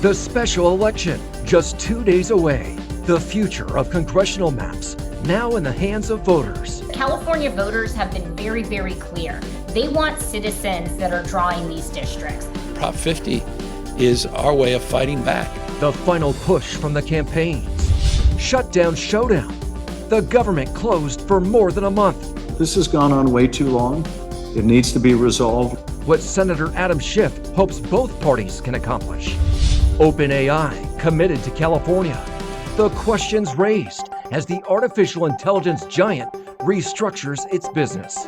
The special election, just 2 days away. The future of congressional maps, now in the hands of voters. California voters have been very, very clear. They want citizens that are drawing these districts. Prop 50 is our way of fighting back. The final push from the campaigns. Shutdown showdown. The government closed for more than a month. This has gone on way too long. It needs to be resolved. What Senator Adam Schiff hopes both parties can accomplish. OpenAI committed to California. The questions raised as the artificial intelligence giant restructures its business.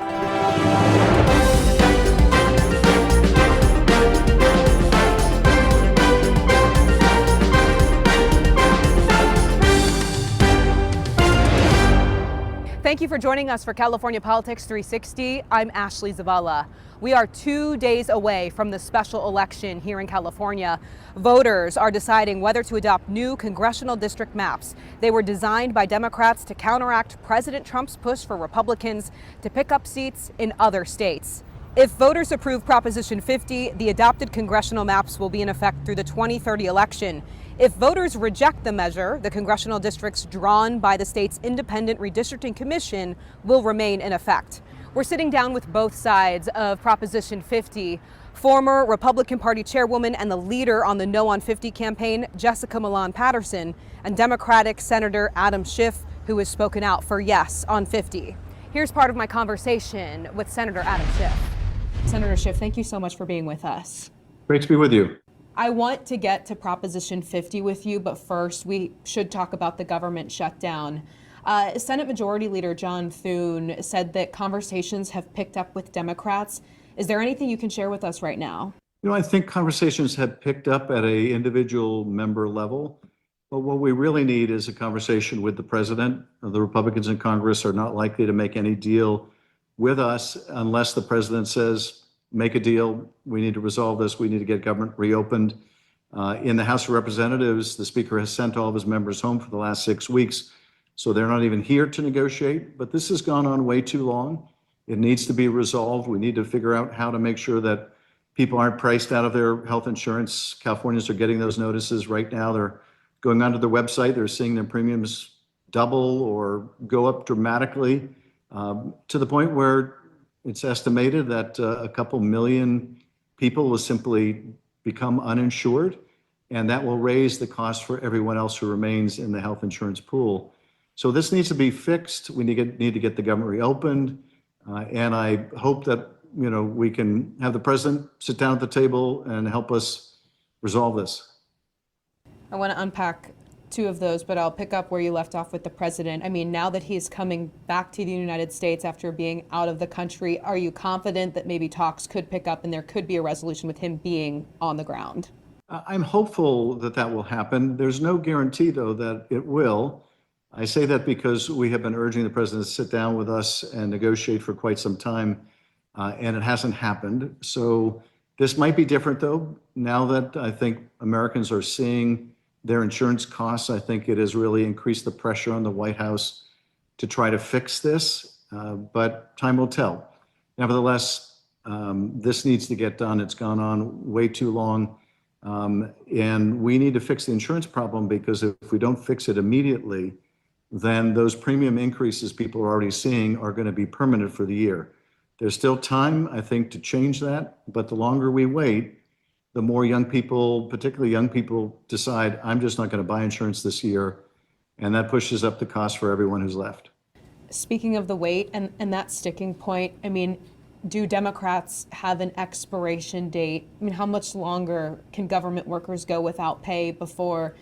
Thank you for joining us for California Politics 360. I'm Ashley Zavala. We are 2 days away from the special election here in California. Voters are deciding whether to adopt new congressional district maps. They were designed by Democrats to counteract President Trump's push for Republicans to pick up seats in other states. If voters approve Proposition 50, the adopted congressional maps will be in effect through the 2030 election. If voters reject the measure, the congressional districts drawn by the state's independent redistricting commission will remain in effect. We're sitting down with both sides of Proposition 50. Former Republican Party chairwoman and the leader on the No on 50 campaign, Jessica Milan Patterson, and Democratic Senator Adam Schiff, who has spoken out for yes on 50. Here's part of my conversation with Senator Adam Schiff. Senator Schiff, thank you so much for being with us. Great to be with you. I want to get to Proposition 50 with you, but first we should talk about the government shutdown. Senate Majority Leader John Thune said that conversations have picked up with Democrats. Is there anything you can share with us right now? You know, I think conversations have picked up at an individual member level, but what we really need is a conversation with the president. The Republicans in Congress are not likely to make any deal with us unless the president says, make a deal, we need to resolve this, we need to get government reopened. In the House of Representatives, the Speaker has sent all of his members home for the last 6 weeks, so they're not even here to negotiate, but this has gone on way too long. It needs to be resolved. We need to figure out how to make sure that people aren't priced out of their health insurance. Californians are getting those notices right now. They're going onto their website, they're seeing their premiums double or go up dramatically to the point where it's estimated that a couple million people will simply become uninsured, and that will raise the cost for everyone else who remains in the health insurance pool. So this needs to be fixed. We need to get the government reopened, and I hope that we can have the president sit down at the table and help us resolve this. I want to unpack two of those, but I'll pick up where you left off with the president. I mean, now that he's coming back to the United States after being out of the country, are you confident that maybe talks could pick up and there could be a resolution with him being on the ground? I'm hopeful that that will happen. There's no guarantee, though, that it will. I say that because we have been urging the president to sit down with us and negotiate for quite some time, and it hasn't happened. So this might be different, though, now that I think Americans are seeing their insurance costs. I think it has really increased the pressure on the White House to try to fix this, but time will tell. Nevertheless, this needs to get done. It's gone on way too long, and we need to fix the insurance problem, because if we don't fix it immediately, then those premium increases people are already seeing are going to be permanent for the year. There's still time, I think, to change that, but the longer we wait, the more young people, particularly young people, decide, I'm just not going to buy insurance this year, and that pushes up the cost for everyone who's left. Speaking of the wait and that sticking point, I mean, do Democrats have an expiration date? I mean, how much longer can government workers go without pay before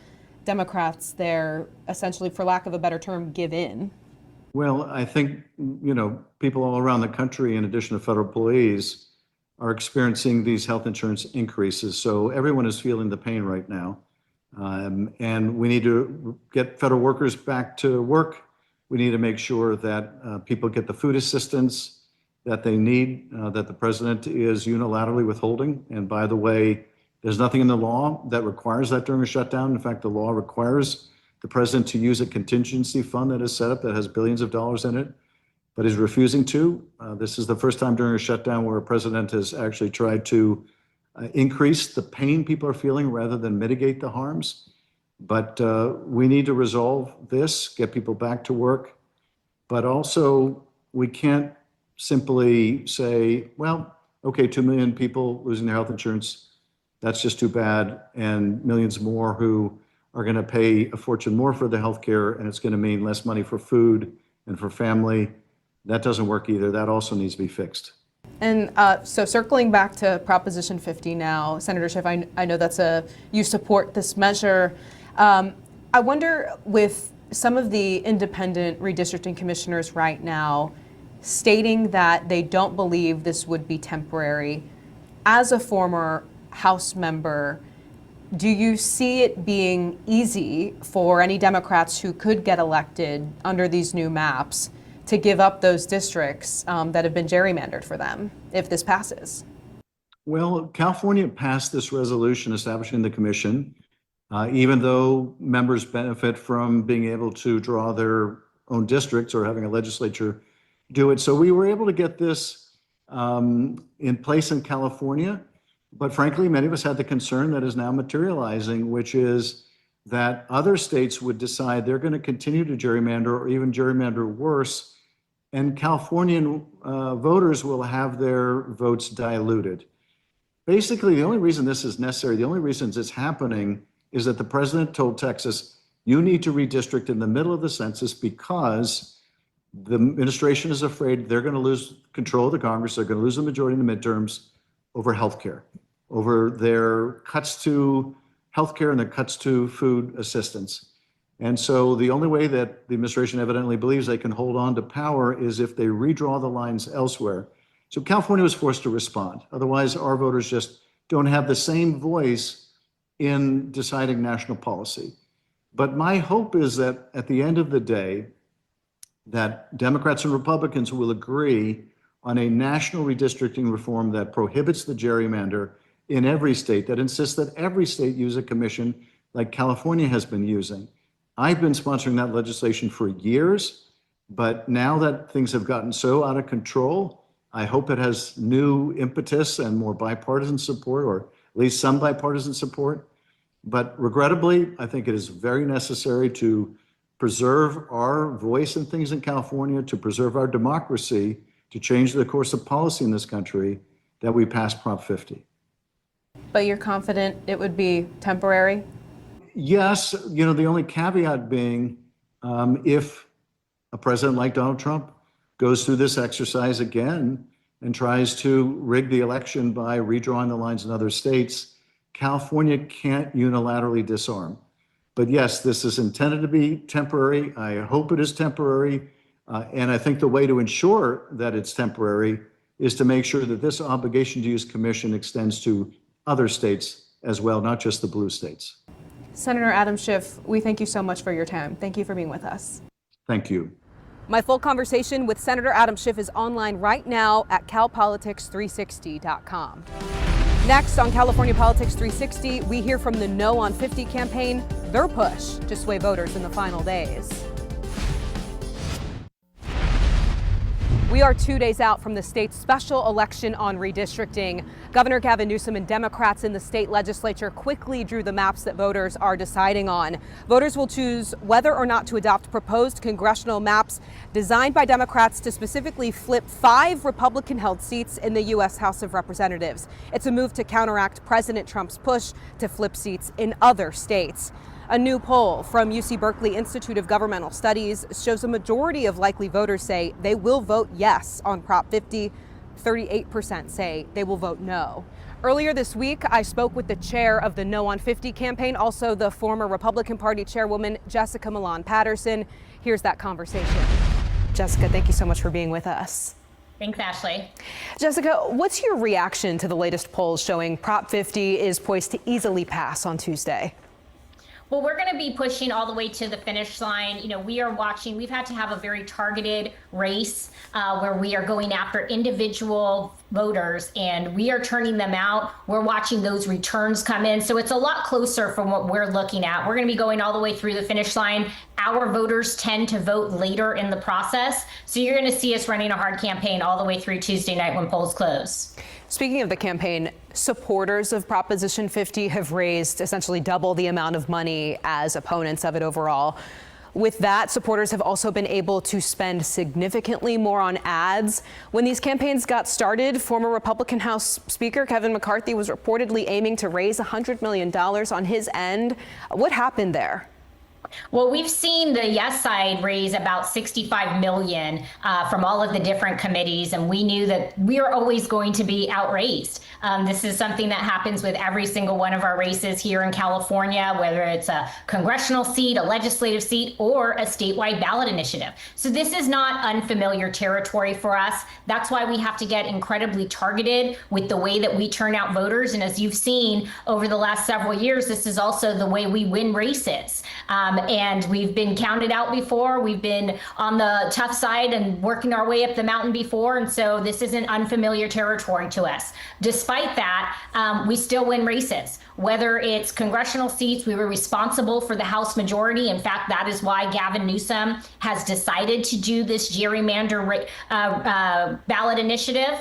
Democrats there, essentially, for lack of a better term, give in? Well, I think, people all around the country, in addition to federal employees, are experiencing these health insurance increases. So everyone is feeling the pain right now. And we need to get federal workers back to work. We need to make sure that people get the food assistance that they need, that the president is unilaterally withholding. And by the way, there's nothing in the law that requires that during a shutdown. In fact, the law requires the president to use a contingency fund that is set up that has billions of dollars in it, but is refusing to. This is the first time during a shutdown where a president has actually tried to increase the pain people are feeling rather than mitigate the harms. But we need to resolve this, get people back to work. But also, we can't simply say, well, okay, 2 million people losing their health insurance, that's just too bad, and millions more who are going to pay a fortune more for the health care, and it's going to mean less money for food and for family. That doesn't work either. That also needs to be fixed. And so circling back to Proposition 50 now, Senator Schiff, I know you support this measure. I wonder, with some of the independent redistricting commissioners right now stating that they don't believe this would be temporary, as a former House member, do you see it being easy for any Democrats who could get elected under these new maps to give up those districts that have been gerrymandered for them if this passes? Well, California passed this resolution establishing the commission, even though members benefit from being able to draw their own districts or having a legislature do it. So we were able to get this in place in California. But frankly, many of us had the concern that is now materializing, which is that other states would decide they're going to continue to gerrymander or even gerrymander worse, and Californian voters will have their votes diluted. Basically, the only reason this is necessary, the only reason it's happening is that the president told Texas, you need to redistrict in the middle of the census because the administration is afraid they're going to lose control of the Congress, they're going to lose the majority in the midterms over healthcare, over their cuts to healthcare and their cuts to food assistance. And so the only way that the administration evidently believes they can hold on to power is if they redraw the lines elsewhere. So California was forced to respond. Otherwise, our voters just don't have the same voice in deciding national policy. But my hope is that at the end of the day, that Democrats and Republicans will agree on a national redistricting reform that prohibits the gerrymander in every state, that insists that every state use a commission like California has been using. I've been sponsoring that legislation for years, but now that things have gotten so out of control, I hope it has new impetus and more bipartisan support, or at least some bipartisan support. But regrettably, I think it is very necessary to preserve our voice in things in California, to preserve our democracy, to change the course of policy in this country, that we pass Prop 50. But you're confident it would be temporary? Yes, the only caveat being if a president like Donald Trump goes through this exercise again and tries to rig the election by redrawing the lines in other states, California can't unilaterally disarm. But yes, this is intended to be temporary. I hope it is temporary. And I think the way to ensure that it's temporary is to make sure that this obligation to use commission extends to other states as well, not just the blue states. Senator Adam Schiff, we thank you so much for your time. Thank you for being with us. Thank you. My full conversation with Senator Adam Schiff is online right now at calpolitics360.com. Next on California Politics 360, we hear from the No on 50 campaign, their push to sway voters in the final days. We are 2 days out from the state's special election on redistricting. Governor Gavin Newsom and Democrats in the state legislature quickly drew the maps that voters are deciding on. Voters will choose whether or not to adopt proposed congressional maps designed by Democrats to specifically flip 5 Republican-held seats in the U.S. House of Representatives. It's a move to counteract President Trump's push to flip seats in other states. A new poll from UC Berkeley Institute of Governmental Studies shows a majority of likely voters say they will vote yes on Prop 50. 38% say they will vote no. Earlier this week, I spoke with the chair of the No on 50 campaign, also the former Republican Party chairwoman, Jessica Milan Patterson. Here's that conversation. Jessica, thank you so much for being with us. Thanks, Ashley. Jessica, what's your reaction to the latest polls showing Prop 50 is poised to easily pass on Tuesday? Well, we're going to be pushing all the way to the finish line. We are watching. We've had to have a very targeted race where we are going after individual voters and we are turning them out. We're watching those returns come in. So it's a lot closer from what we're looking at. We're going to be going all the way through the finish line. Our voters tend to vote later in the process. So you're going to see us running a hard campaign all the way through Tuesday night when polls close. Speaking of the campaign, supporters of Proposition 50 have raised essentially double the amount of money as opponents of it overall. With that, supporters have also been able to spend significantly more on ads. When these campaigns got started, former Republican House Speaker Kevin McCarthy was reportedly aiming to raise $100 million on his end. What happened there? Well, we've seen the yes side raise about 65 million from all of the different committees, and we knew that we are always going to be outraised. This is something that happens with every single one of our races here in California, whether it's a congressional seat, a legislative seat, or a statewide ballot initiative. So this is not unfamiliar territory for us. That's why we have to get incredibly targeted with the way that we turn out voters. And as you've seen over the last several years, this is also the way we win races. And we've been counted out before. We've been on the tough side and working our way up the mountain before. And so this isn't unfamiliar territory to us. Despite that, we still win races. Whether it's congressional seats, we were responsible for the House majority. In fact, that is why Gavin Newsom has decided to do this gerrymander ballot initiative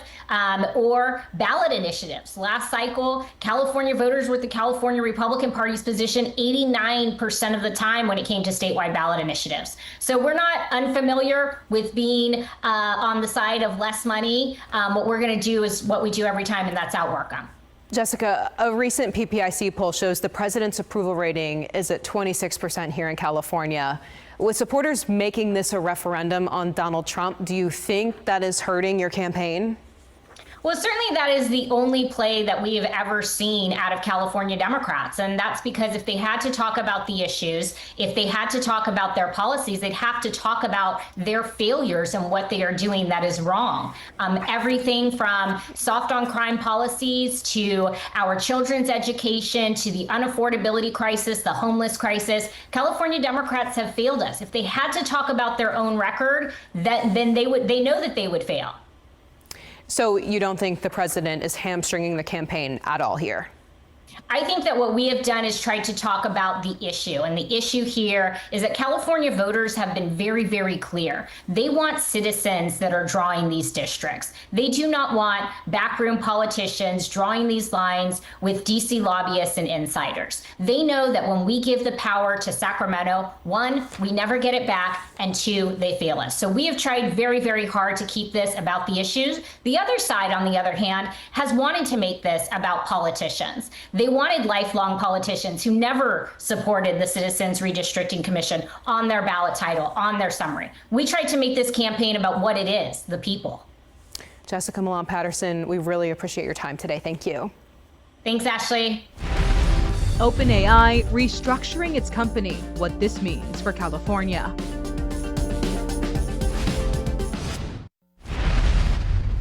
or ballot initiatives. Last cycle, California voters were at the California Republican Party's position 89% of the time when it came to statewide ballot initiatives. So we're not unfamiliar with being on the side of less money. What we're going to do is what we do every time, and that's outwork them. Jessica, a recent PPIC poll shows the president's approval rating is at 26% here in California. With supporters making this a referendum on Donald Trump, do you think that is hurting your campaign? Well, certainly that is the only play that we have ever seen out of California Democrats. And that's because if they had to talk about the issues, if they had to talk about their policies, they'd have to talk about their failures and what they are doing that is wrong. Everything from soft on crime policies to our children's education to the unaffordability crisis, the homeless crisis. California Democrats have failed us. If they had to talk about their own record, then they know that they would fail. So you don't think the president is hamstringing the campaign at all here? I think that what we have done is tried to talk about the issue. And the issue here is that California voters have been very, very clear. They want citizens that are drawing these districts. They do not want backroom politicians drawing these lines with DC lobbyists and insiders. They know that when we give the power to Sacramento, one, we never get it back, and two, they fail us. So we have tried very, very hard to keep this about the issues. The other side, on the other hand, has wanted to make this about politicians. They wanted lifelong politicians who never supported the Citizens Redistricting Commission on their ballot title, on their summary. We tried to make this campaign about what it is, the people. Jessica Millon Patterson, we really appreciate your time today. Thank you. Thanks, Ashley. OpenAI restructuring its company, what this means for California.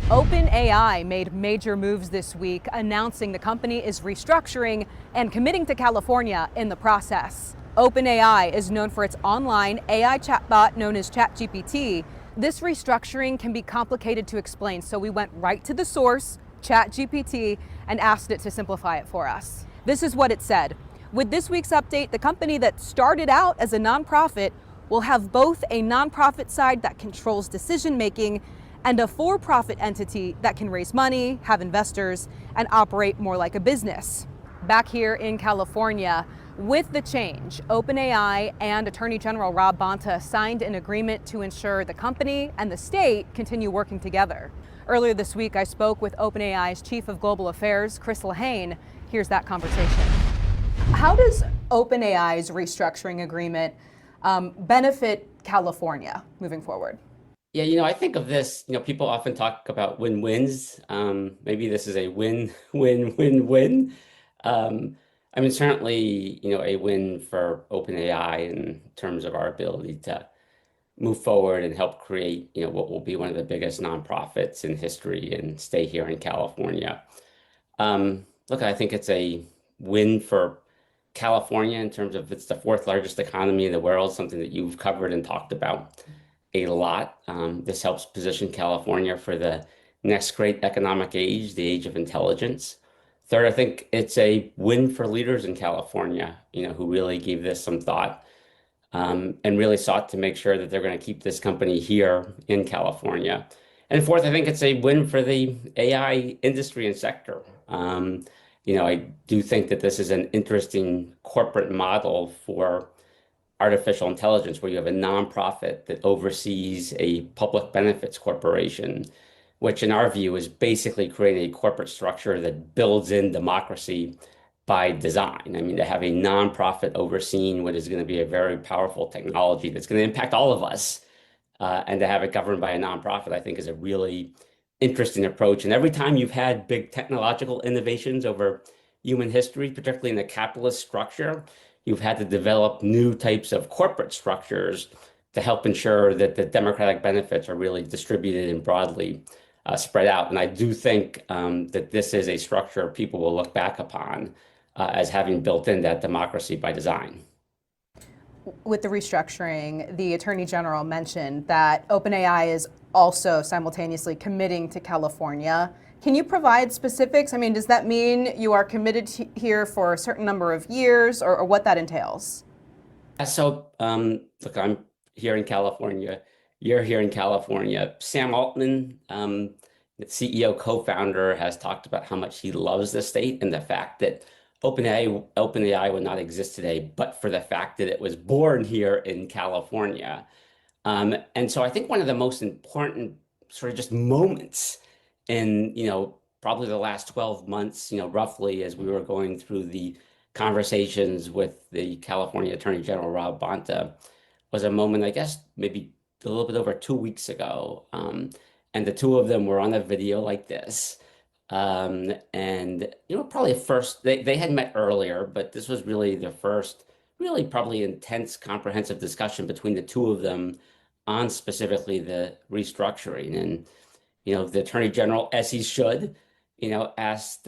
OpenAI made major moves this week, announcing the company is restructuring and committing to California in the process. OpenAI is known for its online AI chatbot known as ChatGPT. This restructuring can be complicated to explain, so we went right to the source, ChatGPT, and asked it to simplify it for us. This is what it said. With this week's update, the company that started out as a nonprofit will have both a nonprofit side that controls decision-making and a for-profit entity that can raise money, have investors, and operate more like a business. Back here in California, with the change, OpenAI and Attorney General Rob Bonta signed an agreement to ensure the company and the state continue working together. Earlier this week, I spoke with OpenAI's Chief of Global Affairs, Chris Lehane. Here's that conversation. How does OpenAI's restructuring agreement benefit California moving forward? Yeah, I think of this, people often talk about win-wins. Maybe this is a win-win-win-win. Certainly, a win for OpenAI in terms of our ability to move forward and help create, what will be one of the biggest nonprofits in history and stay here in California. Look, I think it's a win for California in terms of it's the fourth largest economy in the world, something that you've covered and talked about a lot. This helps position California for the next great economic age, the age of intelligence. Third, I think it's a win for leaders in California, who really gave this some thought and really sought to make sure that they're going to keep this company here in California. And fourth, I think it's a win for the AI industry and sector. I do think that this is an interesting corporate model for artificial intelligence, where you have a nonprofit that oversees a public benefits corporation, which in our view is basically creating a corporate structure that builds in democracy by design. I mean, to have a nonprofit overseeing what is going to be a very powerful technology that's going to impact all of us, and to have it governed by a nonprofit, I think is a really interesting approach. And every time you've had big technological innovations over human history, particularly in a capitalist structure, you've had to develop new types of corporate structures to help ensure that the democratic benefits are really distributed and broadly spread out. And I do think that this is a structure people will look back upon as having built in that democracy by design. With the restructuring, the Attorney General mentioned that OpenAI is also simultaneously committing to California. Can you provide specifics? I mean, does that mean you are committed here for a certain number of years, or what that entails? So, look, I'm here in California. You're here in California. Sam Altman, the CEO co-founder, has talked about how much he loves the state and the fact that OpenAI would not exist today, but for the fact that it was born here in California. And so I think one of the most important sort of just moments in, probably the last 12 months, roughly, as we were going through the conversations with the California Attorney General, Rob Bonta, was a moment, I guess, maybe a little bit over 2 weeks ago. And the two of them were on a video like this. Probably first, they had met earlier, but this was really their first, really probably intense, comprehensive discussion between the two of them on specifically the restructuring. And, the Attorney General, as he should, asked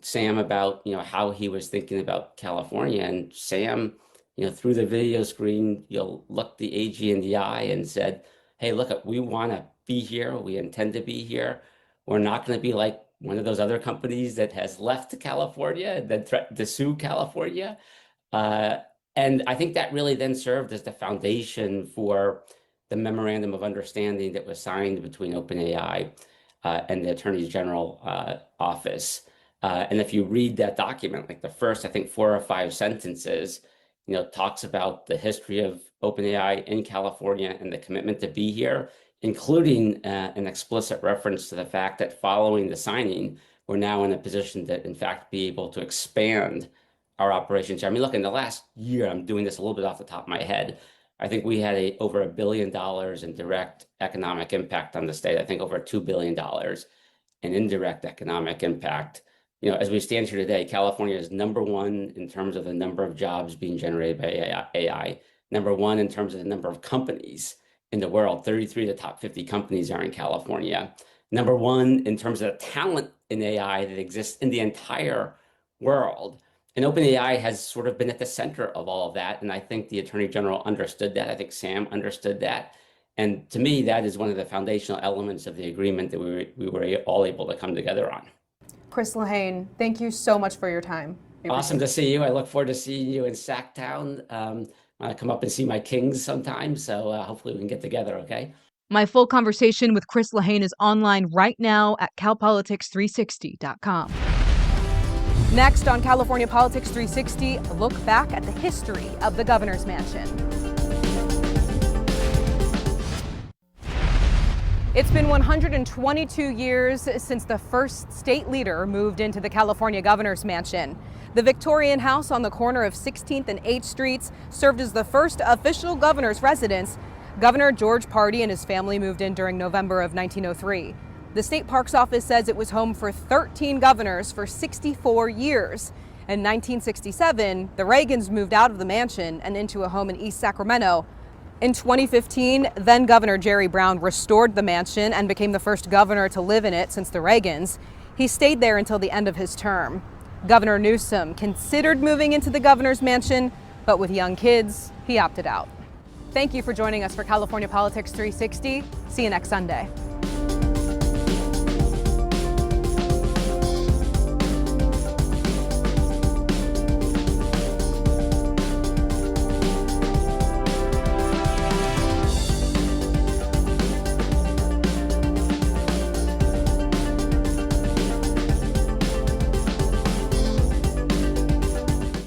Sam about, how he was thinking about California. And Sam, through the video screen, looked the AG in the eye and said, hey, look, we want to be here. We intend to be here. We're not going to be like one of those other companies that has left California and then threatened to sue California. And I think that really then served as the foundation for the memorandum of understanding that was signed between OpenAI and the Attorney General office. And if you read that document, like the first, I think 4 or 5 sentences, talks about the history of OpenAI in California and the commitment to be here, including an explicit reference to the fact that following the signing, we're now in a position to, in fact, be able to expand our operations here. I mean, look, in the last year, I'm doing this a little bit off the top of my head, I think we had over $1 billion in direct economic impact on the state. I think over $2 billion in indirect economic impact. As we stand here today, California is #1 in terms of the number of jobs being generated by AI, #1 in terms of the number of companies in the world. 33 of the top 50 companies are in California. #1 in terms of the talent in AI that exists in the entire world. And OpenAI has sort of been at the center of all of that. And I think the Attorney General understood that. I think Sam understood that. And to me, that is one of the foundational elements of the agreement that we were all able to come together on. Chris Lehane, thank you so much for your time. Awesome to see you. I look forward to seeing you in Sacktown. I want to come up and see my Kings sometime. So hopefully we can get together, okay? My full conversation with Chris Lehane is online right now at calpolitics360.com. Next on California Politics 360, a look back at the history of the governor's mansion. It's been 122 years since the first state leader moved into the California governor's mansion. The Victorian house on the corner of 16th and 8th Streets served as the first official governor's residence. Governor George Pardee and his family moved in during November of 1903. The state parks office says it was home for 13 governors for 64 years. In 1967, the Reagans moved out of the mansion and into a home in East Sacramento. In 2015, then Governor Jerry Brown restored the mansion and became the first governor to live in it since the Reagans. He stayed there until the end of his term. Governor Newsom considered moving into the governor's mansion, but with young kids, he opted out. Thank you for joining us for California Politics 360. See you next Sunday.